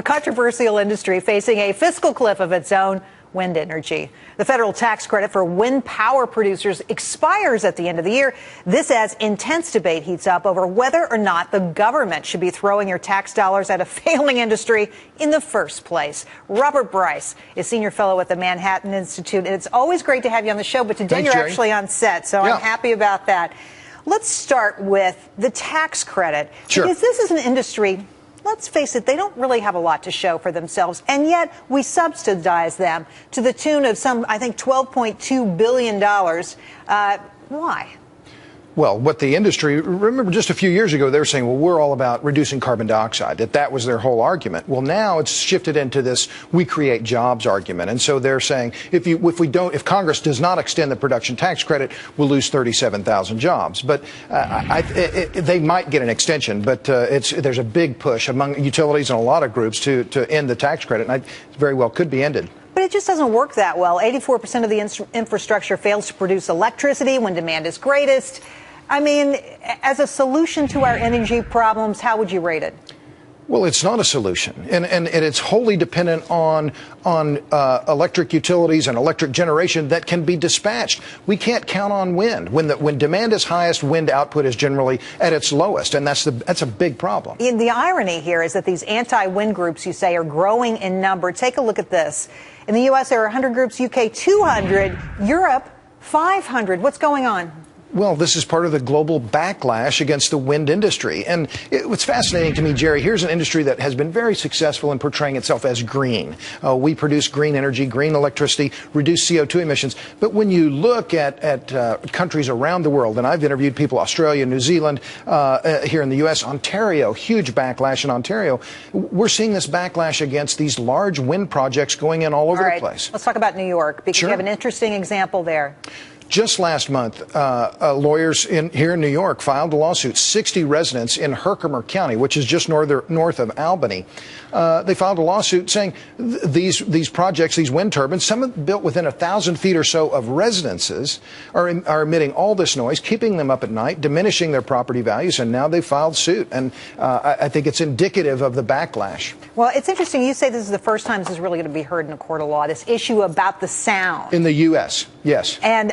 A controversial industry facing a fiscal cliff of its own, wind energy. The federal tax credit for wind power producers expires at the end of the year. This as intense debate heats up over whether or not the government should be throwing your tax dollars at a failing industry in the first place. Robert Bryce is senior fellow at the Manhattan Institute, and it's always great to have you on the show, but today you're actually on set, so I'm happy about that. Let's start with the tax credit, because this is an industry, let's face it, they don't really have a lot to show for themselves, and yet we subsidize them to the tune of some, I think, $12.2 billion. Why? Well, what the industry, remember just a few years ago, they were saying, well, we're all about reducing carbon dioxide, that was their whole argument. Well, now it's shifted into this we create jobs argument. And so they're saying if Congress does not extend the production tax credit, we'll lose 37,000 jobs. But they might get an extension, but there's a big push among utilities and a lot of groups to end the tax credit, and it very well could be ended. But it just doesn't work that well. 84% of the infrastructure fails to produce electricity when demand is greatest. I mean, as a solution to our energy problems, how would you rate it? Well, it's not a solution, and it's wholly dependent on electric utilities and electric generation that can be dispatched. We can't count on wind. When demand is highest, wind output is generally at its lowest, and that's a big problem. And the irony here is that these anti-wind groups, you say, are growing in number. Take a look at this. In the U.S., there are 100 groups, UK 200, Europe 500. What's going on? Well, this is part of the global backlash against the wind industry. And what's fascinating to me, Jerry, here's an industry that has been very successful in portraying itself as green. We produce green energy, green electricity, reduce CO2 emissions. But when you look at countries around the world, and I've interviewed people, Australia, New Zealand, here in the U.S., Ontario, huge backlash in Ontario. We're seeing this backlash against these large wind projects going in all over the place. Let's talk about New York, because you have an interesting example there. Just last month, lawyers here in New York filed a lawsuit. 60 residents in Herkimer County, which is just north of Albany, they filed a lawsuit saying these projects, these wind turbines, some of them built within 1,000 feet or so of residences, are emitting all this noise, keeping them up at night, diminishing their property values, and now they filed suit. And I think it's indicative of the backlash. Well, it's interesting. You say this is the first time this is really going to be heard in a court of law, this issue about the sound. In the U.S., yes. And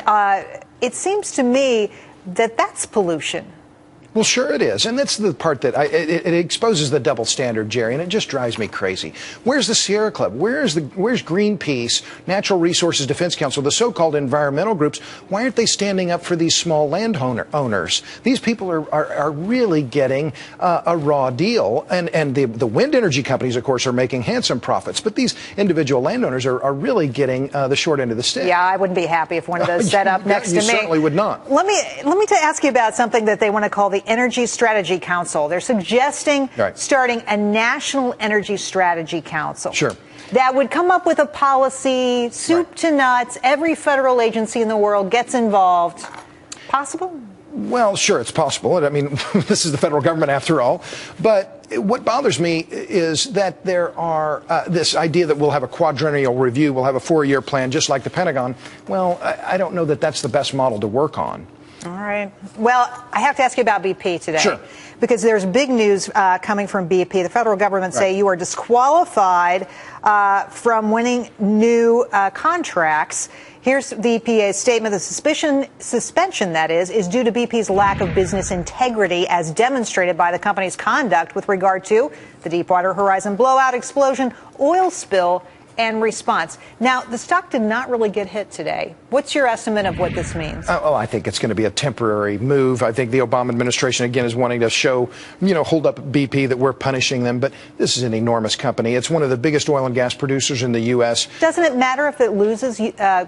it seems to me that that's pollution. Well, sure it is. And that's the part that it exposes the double standard, Jerry, and it just drives me crazy. Where's the Sierra Club? Where's Greenpeace, Natural Resources Defense Council, the so-called environmental groups? Why aren't they standing up for these small landowners? These people are really getting a raw deal. And the wind energy companies, of course, are making handsome profits. But these individual landowners are really getting the short end of the stick. Yeah, I wouldn't be happy if one of those set up next to me. You certainly would not. Let me ask you about something that they want to call the Energy Strategy Council. They're suggesting starting a National Energy Strategy Council. Sure. That would come up with a policy, soup to nuts. Every federal agency in the world gets involved. Possible? Well, sure, it's possible. I mean, this is the federal government after all. But what bothers me is that there are this idea that we'll have a quadrennial review, we'll have a 4-year plan just like the Pentagon. Well, I don't know that that's the best model to work on. All right. Well, I have to ask you about BP today. Sure. Because there's big news coming from BP. The federal government say you are disqualified from winning new contracts. Here's the EPA's statement. The suspension, that is due to BP's lack of business integrity as demonstrated by the company's conduct with regard to the Deepwater Horizon blowout, explosion, oil spill, and response. Now, the stock did not really get hit today. What's your estimate of what this means? Oh, I think it's going to be a temporary move. I think the Obama administration, again, is wanting to show, hold up BP that we're punishing them. But this is an enormous company. It's one of the biggest oil and gas producers in the U.S. Doesn't it matter if it loses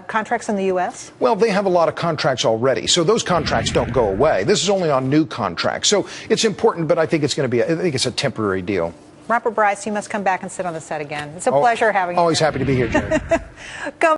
contracts in the U.S.? Well, they have a lot of contracts already, so those contracts don't go away. This is only on new contracts. So it's important, but I think it's going to be, I think it's a temporary deal. Robert Bryce, you must come back and sit on the set again. It's a pleasure having you. Always happy to be here, Jerry.